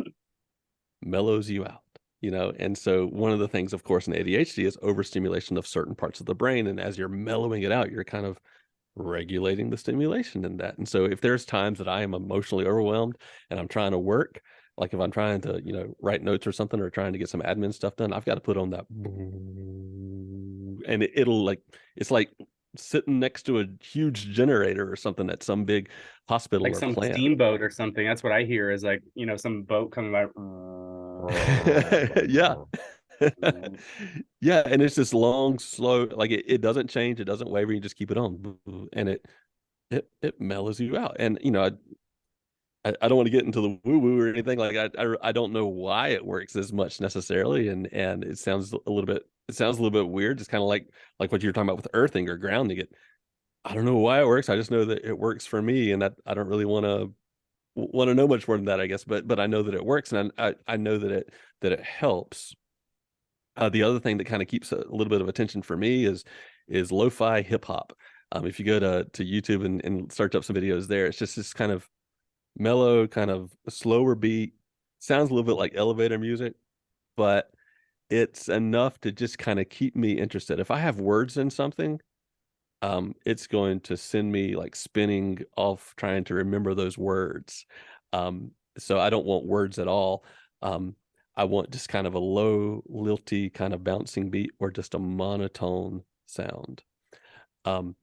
mellows you out, And so one of the things, of course, in ADHD is overstimulation of certain parts of the brain. And as you're mellowing it out, you're kind of regulating the stimulation in that. And so if there's times that I am emotionally overwhelmed and I'm trying to work, like if I'm trying to, write notes or something, or trying to get some admin stuff done, I've got to put on that, and it'll it's like sitting next to a huge generator or something at some big hospital like or some plant. steamboat or something. That's what I hear is like, some boat coming by. Yeah. Yeah, and it's this long, slow, like it doesn't change, it doesn't waver, you just keep it on, and it mellows you out. And I don't want to get into the woo-woo or anything. Like I don't know why it works as much necessarily, and it sounds a little bit weird, just kind of like what you're talking about with earthing or grounding it. I don't know why it works. I just know that it works for me, and I don't really want to know much more than that, I guess. But I know that it works, and I know that it helps. The other thing that kind of keeps a little bit of attention for me is lo-fi hip hop. If you go to YouTube and search up some videos there, it's just this kind of mellow, kind of slower beat. Sounds a little bit like elevator music, but it's enough to just kind of keep me interested. If I have words in something, it's going to send me like spinning off trying to remember those words. So I don't want words at all. I want just kind of a low, lilty kind of bouncing beat, or just a monotone sound. I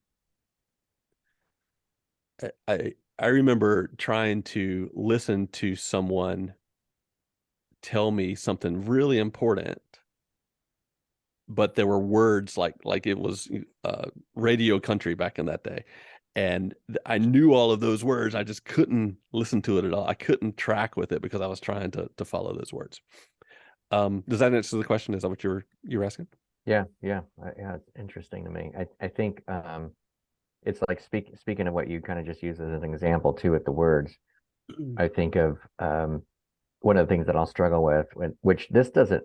remember trying to listen to someone tell me something really important, but there were words like it was radio country back in that day. And I knew all of those words. I just couldn't listen to it at all. I couldn't track with it because I was trying to follow those words. Does that answer the question? Is that what you were asking? Yeah. It's interesting to me. I think it's like speaking of what you kind of just used as an example too with the words. I think of one of the things that I'll struggle with, which this doesn't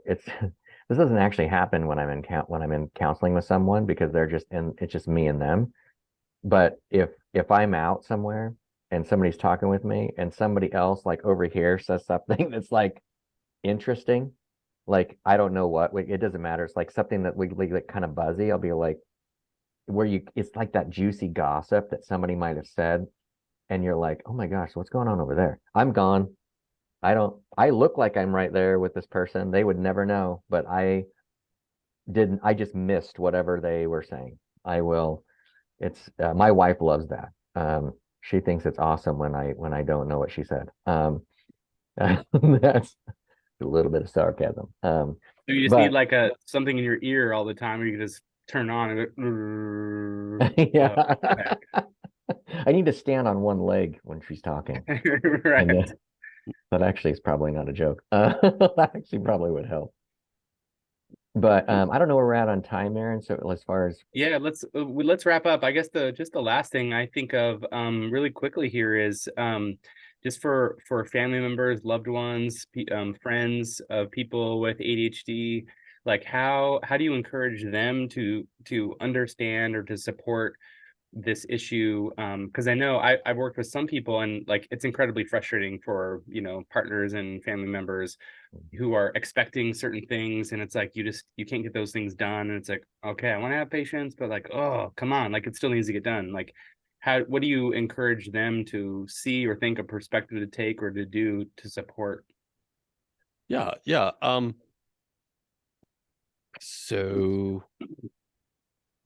actually happen when I'm in counseling with someone, because it's just me and them. But if I'm out somewhere and somebody's talking with me and somebody else like over here says something that's like interesting, like I don't know what, it doesn't matter. It's like something that we like kind of buzzy. I'll be like, it's like that juicy gossip that somebody might have said, and you're like, oh my gosh, what's going on over there? I'm gone. I look like I'm right there with this person. They would never know, but I just missed whatever they were saying. It's my wife loves that. She thinks it's awesome when I don't know what she said. That's a little bit of sarcasm. So you just need like something in your ear all the time, where you can just turn on and yeah. I need to stand on one leg when she's talking. Right. That actually is probably not a joke. That actually probably would help. But I don't know where we're at on time, Aaron. So as far as let's wrap up. I guess the last thing I think of really quickly here is just for family members, loved ones, friends of people with ADHD. Like how do you encourage them to understand or to support this issue? Because I know I've worked with some people, and like it's incredibly frustrating for partners and family members who are expecting certain things, and it's like you can't get those things done, and it's like, okay, I want to have patience, but like, oh come on, like it still needs to get done. Like what do you encourage them to see or think, a perspective to take or to do to support? Yeah. So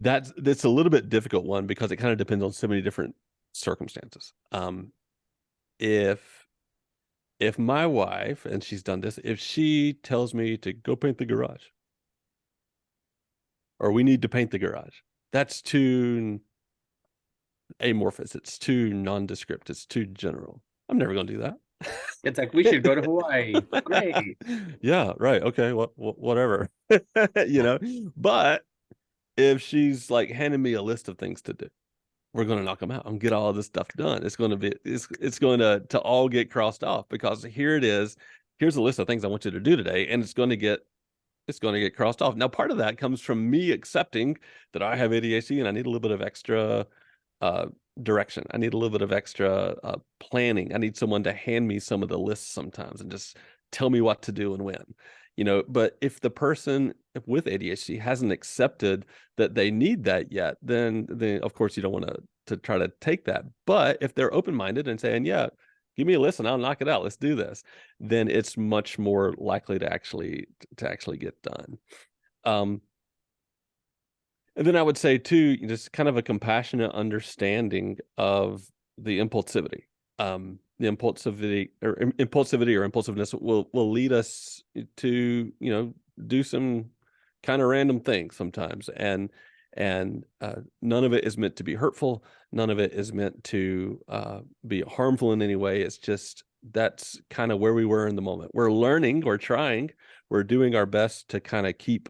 that's a little bit difficult one, because it kind of depends on so many different circumstances. If if my wife, and she's done this, if she tells me to go paint the garage, or we need to paint the garage, that's too amorphous. It's too nondescript. It's too general. I'm never going to do that. It's like, we should go to Hawaii. Great. Yeah, right. Okay, whatever. But if she's like handing me a list of things to do, we're going to knock them out and get all of this stuff done. It's going to be, it's going to all get crossed off, because here it is. Here's a list of things I want you to do today, and it's going to get crossed off. Now, part of that comes from me accepting that I have ADHD and I need a little bit of extra direction. I need a little bit of extra planning. I need someone to hand me some of the lists sometimes and just tell me what to do and when. But if the person with ADHD hasn't accepted that they need that yet, then of course you don't want to try to take that. But if they're open-minded and saying, yeah, give me a list and I'll knock it out, let's do this, then it's much more likely to actually get done. And then I would say too, just kind of a compassionate understanding of the impulsivity. The impulsivity or impulsiveness will lead us to, do some kind of random things sometimes. And none of it is meant to be hurtful. None of it is meant to be harmful in any way. It's just, that's kind of where we were in the moment. We're learning, we're trying, we're doing our best to kind of keep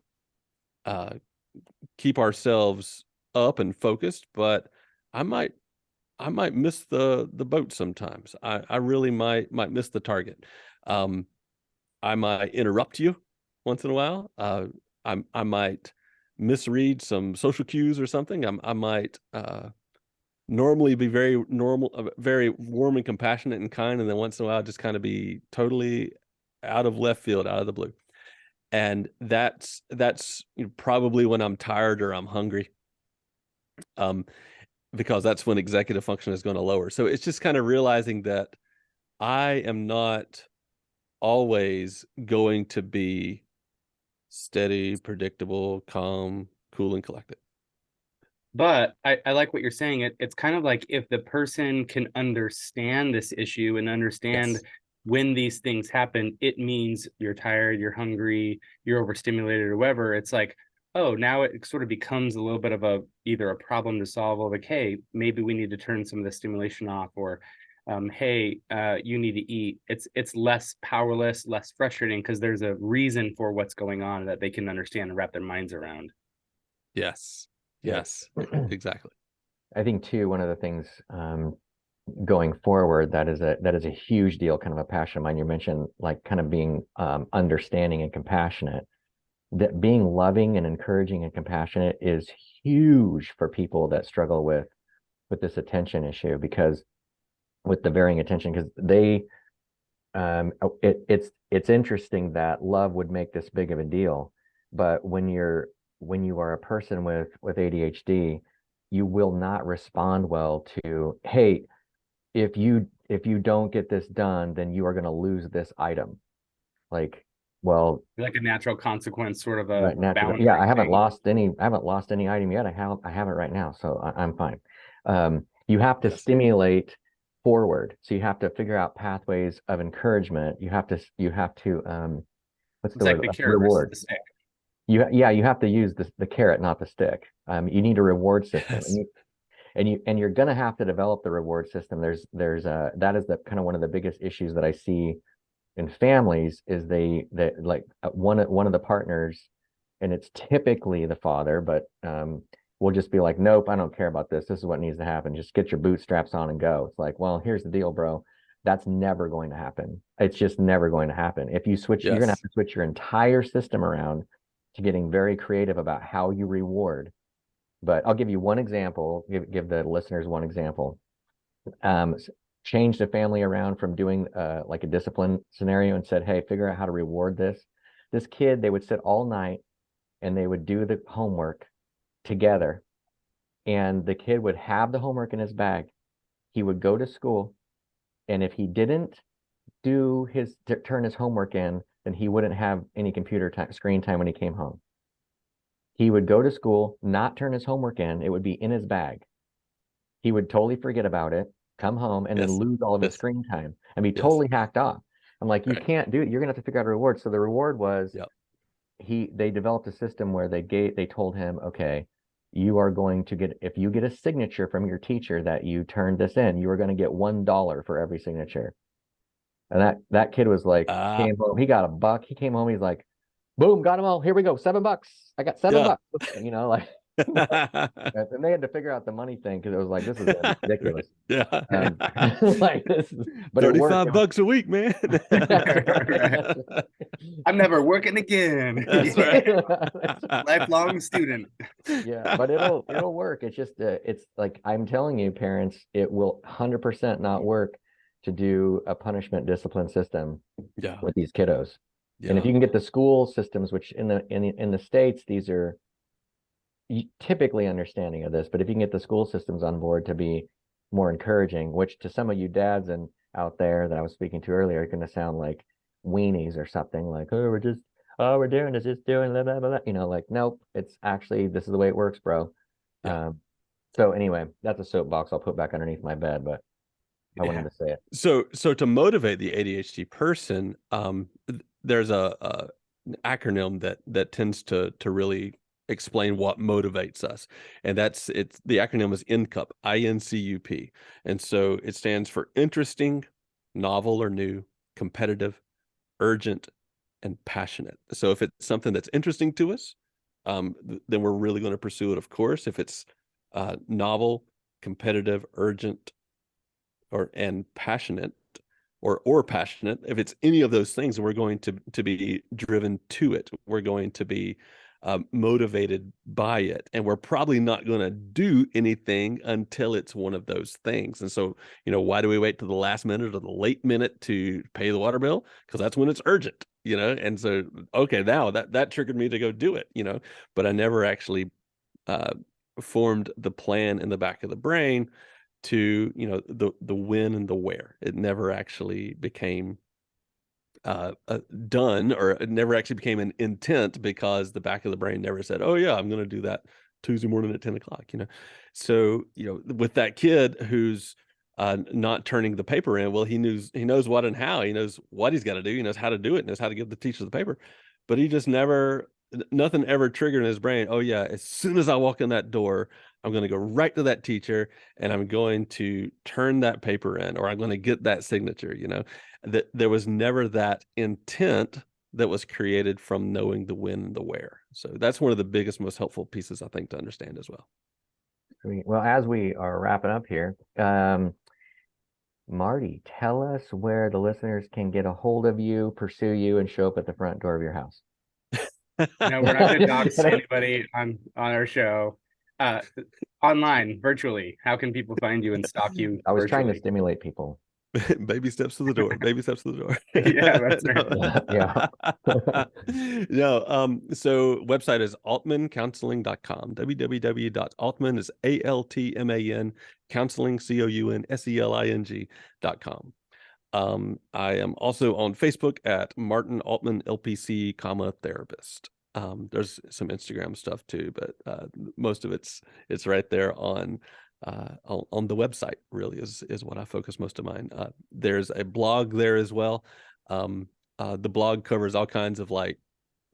ourselves up and focused, but I might miss the boat sometimes. I really might miss the target. I might interrupt you once in a while. I might misread some social cues or something. I might normally be very warm and compassionate and kind, and then once in a while just kind of be totally out of left field, out of the blue. And that's probably when I'm tired or I'm hungry, because that's when executive function is going to lower. So it's just kind of realizing that I am not always going to be steady, predictable, calm, cool, and collected. But I like what you're saying. It's kind of like, if the person can understand this issue and understand Yes. when these things happen, it means you're tired, you're hungry, you're overstimulated, or whatever. It's like, oh, now it sort of becomes a little bit of either a problem to solve, or like, hey, maybe we need to turn some of the stimulation off, or hey, you need to eat. It's less powerless, less frustrating, because there's a reason for what's going on that they can understand and wrap their minds around. Yes. Yes, exactly. I think too, one of the things going forward that is a huge deal, kind of a passion of mine. You mentioned like kind of being understanding and compassionate. That being loving and encouraging and compassionate is huge for people that struggle with this attention issue, because with the varying attention, because they it's interesting that love would make this big of a deal, but when you are a person with ADHD, you will not respond well to, hey, if you don't get this done, then you are going to lose this item. Like, well, Like a natural consequence, sort of a right, natural. boundary Yeah, I haven't thing. lost any item yet. I have it right now, so I'm fine. You have to Yes. stimulate forward, so you have to figure out pathways of encouragement. You have to what's It's the like word? the carrot versus Reward. the stick. You have to use the carrot, not the stick. You need a reward system. Yes. And you're gonna have to develop the reward system. There's that is the kind of one of the biggest issues that I see in families, is that like one of the partners, and it's typically the father, but will just be like, nope, I don't care about this. This is what needs to happen. Just get your bootstraps on and go. It's like, well, here's the deal, bro. That's never going to happen. It's just never going to happen. If you switch, you're gonna have to switch your entire system around to getting very creative about how you reward. But I'll give you one example, give the listeners one example. Changed a family around from doing like a discipline scenario, and said, hey, figure out how to reward this kid. They would sit all night and they would do the homework together, and the kid would have the homework in his bag. He would go to school, and if he didn't turn his homework in, then he wouldn't have any screen time when he came home. He would go to school, not turn his homework in. It would be in his bag. He would totally forget about it, come home, and then lose all of his screen time and be totally hacked off. I'm like, you Right. can't do it. You're gonna have to figure out a reward. So the reward was Yep. they developed a system where they told him, okay, you are going to get, if you get a signature from your teacher that you turned this in, you are going to get $1 for every signature. And that kid was like, Ah, came home, he got $1. He came home, he's like, boom, got them all. Here we go, $7. I got seven yeah. bucks. You know, like, and they had to figure out the money thing because it was like, this is gonna be ridiculous. Yeah. Like this, but it worked. $35 a week, man. Right. I'm never working again. That's right. Lifelong student. Yeah, but it'll work. It's just it's like I'm telling you, parents, it will 100% not work to do a punishment discipline system Yeah. with these kiddos. And if Yeah. you can get the school systems, which in the States, these are typically understanding of this, but if you can get the school systems on board to be more encouraging, which to some of you dads and out there that I was speaking to earlier, are going to sound like weenies or something like, oh, we're doing is just doing blah, blah, blah. You know, like, nope, it's actually, this is the way it works, bro. Yeah. So anyway, that's a soapbox I'll put back underneath my bed, but I wanted to say it. So to motivate the ADHD person, there's an acronym that tends to really explain what motivates us, and the acronym is INCUP, INCUP, and so it stands for interesting, novel or new, competitive, urgent, and passionate. So if it's something that's interesting to us, then we're really going to pursue it. Of course, if it's novel, competitive, urgent, and passionate, or passionate, if it's any of those things, we're going to be driven to it. We're going to be motivated by it, and we're probably not going to do anything until it's one of those things. And so, why do we wait to the last minute or the late minute to pay the water bill? Because that's when it's urgent, and so, okay, now that triggered me to go do it, but I never actually formed the plan in the back of the brain to the when and the where. It never actually became done, or it never actually became an intent, because the back of the brain never said, oh yeah, I'm going to do that Tuesday morning at 10 o'clock. So with that kid who's not turning the paper in, well, he knows what and how. He knows what he's got to do. He knows how to do it, knows how to give the teacher the paper, but he just nothing ever triggered in his brain, oh yeah, as soon as I walk in that door, I'm going to go right to that teacher and I'm going to turn that paper in, or I'm going to get that signature. That there was never that intent that was created from knowing the when and the where. So that's one of the biggest, most helpful pieces, I think, to understand as well. Well, as we are wrapping up here, Marty, tell us where the listeners can get a hold of you, pursue you, and show up at the front door of your house. No, we're not going to dox anybody on our show. Online, virtually, how can people find you and stalk you? I was trying to virtually? stimulate people. Baby steps to the door. Baby steps to the door. Yeah, that's right. Yeah. No, so website is altmancounseling.com. www.altman is ALTMAN counseling, COUNSELING.com. I am also on Facebook at Martin Altman LPC, therapist. There's some Instagram stuff too, but most of it's right there on the website. Really is what I focus most of mine. There's a blog there as well. The blog covers all kinds of ways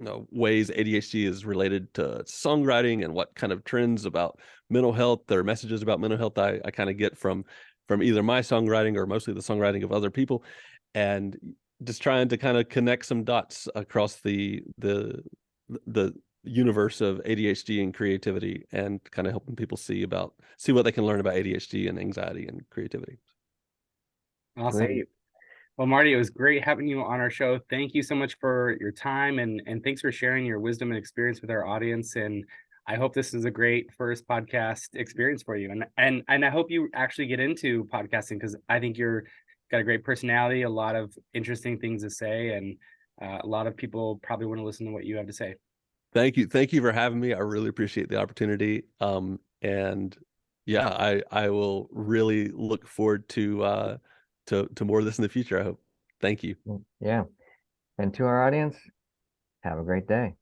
ADHD is related to songwriting, and what kind of trends about mental health or messages about mental health I kind of get from either my songwriting or mostly the songwriting of other people, and just trying to kind of connect some dots across the universe of ADHD and creativity, and kind of helping people see what they can learn about ADHD and anxiety and creativity. Awesome. Great. Well, Marty, it was great having you on our show. Thank you so much for your time, and thanks for sharing your wisdom and experience with our audience. And I hope this is a great first podcast experience for you. And I hope you actually get into podcasting, because I think you're got a great personality, a lot of interesting things to say, and a lot of people probably want to listen to what you have to say. Thank you for having me. I really appreciate the opportunity. And yeah, I will really look forward to more of this in the future, I hope. Thank you. Yeah. And to our audience, have a great day.